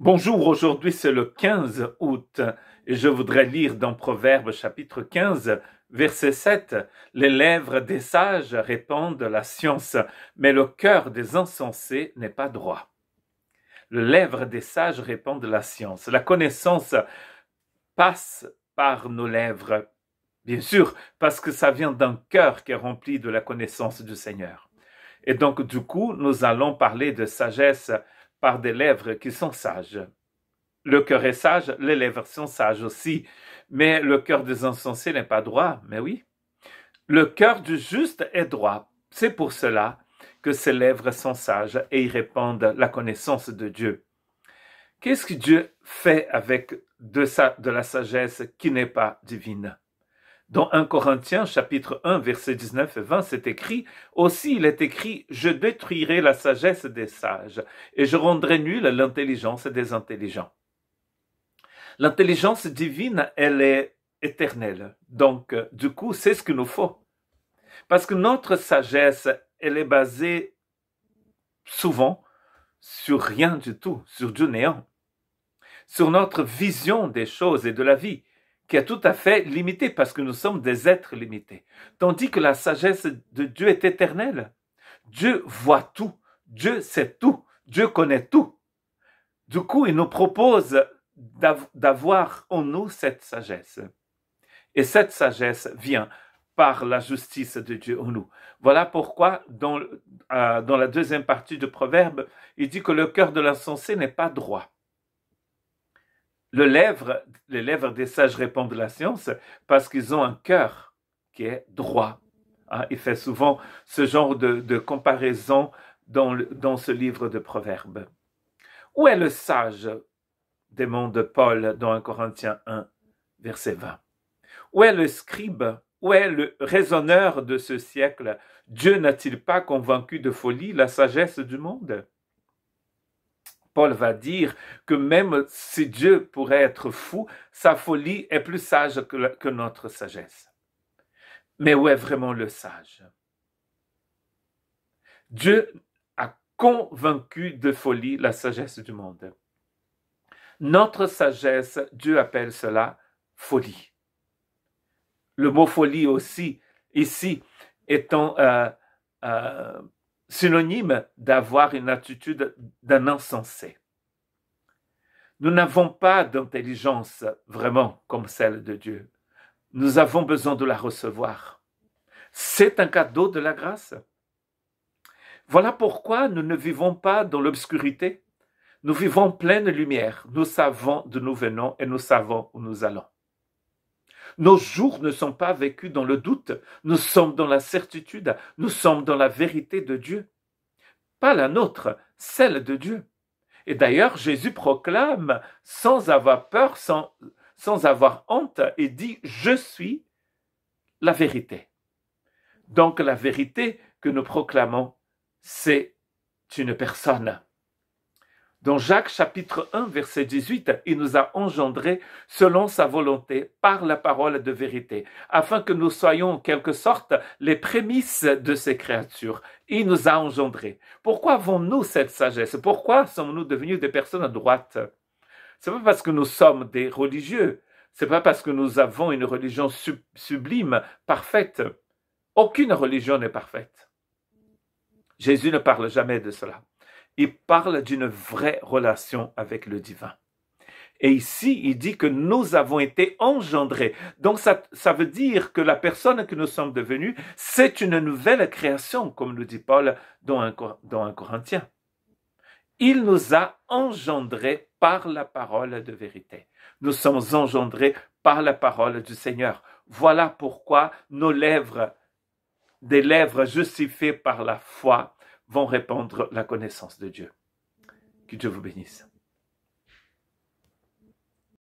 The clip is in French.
Bonjour, aujourd'hui c'est le 15 août et je voudrais lire dans Proverbes chapitre 15, verset 7. Les lèvres des sages répandent la science, mais le cœur des insensés n'est pas droit. Les lèvres des sages répandent la science. La connaissance passe par nos lèvres, bien sûr, parce que ça vient d'un cœur qui est rempli de la connaissance du Seigneur. Et donc, du coup, nous allons parler de sagesse par des lèvres qui sont sages. Le cœur est sage, les lèvres sont sages aussi, mais le cœur des insensés n'est pas droit, mais oui. Le cœur du juste est droit. C'est pour cela que ses lèvres sont sages et y répandent la connaissance de Dieu. Qu'est-ce que Dieu fait avec de la sagesse qui n'est pas divine? Dans 1 Corinthiens, chapitre 1, versets 19 et 20, c'est écrit, aussi il est écrit, je détruirai la sagesse des sages et je rendrai nulle l'intelligence des intelligents. L'intelligence divine, elle est éternelle. Donc, du coup, c'est ce qu'il nous faut. Parce que notre sagesse, elle est basée souvent sur rien du tout, sur du néant. Sur notre vision des choses et de la vie, qui est tout à fait limitée parce que nous sommes des êtres limités. Tandis que la sagesse de Dieu est éternelle. Dieu voit tout. Dieu sait tout. Dieu connaît tout. Du coup, il nous propose d'avoir en nous cette sagesse. Et cette sagesse vient par la justice de Dieu en nous. Voilà pourquoi, dans la deuxième partie du Proverbe, il dit que le cœur de l'insensé n'est pas droit. Les lèvres des sages répondent la science parce qu'ils ont un cœur qui est droit. Il fait souvent ce genre de comparaison dans ce livre de Proverbes. Où est le sage? Demande Paul dans 1 Corinthiens 1, verset 20. Où est le scribe? Où est le raisonneur de ce siècle? Dieu n'a-t-il pas convaincu de folie la sagesse du monde? Paul va dire que même si Dieu pourrait être fou, sa folie est plus sage que notre sagesse. Mais où est vraiment le sage? Dieu a convaincu de folie la sagesse du monde. Notre sagesse, Dieu appelle cela folie. Le mot folie aussi, ici, étant synonyme d'avoir une attitude d'un insensé. Nous n'avons pas d'intelligence vraiment comme celle de Dieu. Nous avons besoin de la recevoir. C'est un cadeau de la grâce. Voilà pourquoi nous ne vivons pas dans l'obscurité. Nous vivons en pleine lumière. Nous savons d'où nous venons et nous savons où nous allons. Nos jours ne sont pas vécus dans le doute. Nous sommes dans la certitude. Nous sommes dans la vérité de Dieu. Pas la nôtre, celle de Dieu. Et d'ailleurs, Jésus proclame sans avoir peur, sans avoir honte, et dit « Je suis la vérité ». Donc la vérité que nous proclamons, c'est une personne. Dans Jacques chapitre 1, verset 18, il nous a engendrés selon sa volonté par la parole de vérité, afin que nous soyons en quelque sorte les prémices de ces créatures. Il nous a engendrés. Pourquoi avons-nous cette sagesse? Pourquoi sommes-nous devenus des personnes droites? Ce n'est pas parce que nous sommes des religieux. Ce n'est pas parce que nous avons une religion sublime, parfaite. Aucune religion n'est parfaite. Jésus ne parle jamais de cela. Il parle d'une vraie relation avec le divin. Et ici, il dit que nous avons été engendrés. Donc, ça veut dire que la personne que nous sommes devenus, c'est une nouvelle création, comme nous dit Paul dans 1 Corinthiens. Il nous a engendrés par la parole de vérité. Nous sommes engendrés par la parole du Seigneur. Voilà pourquoi nos lèvres, des lèvres justifiées par la foi, vont répandre la connaissance de Dieu. Que Dieu vous bénisse.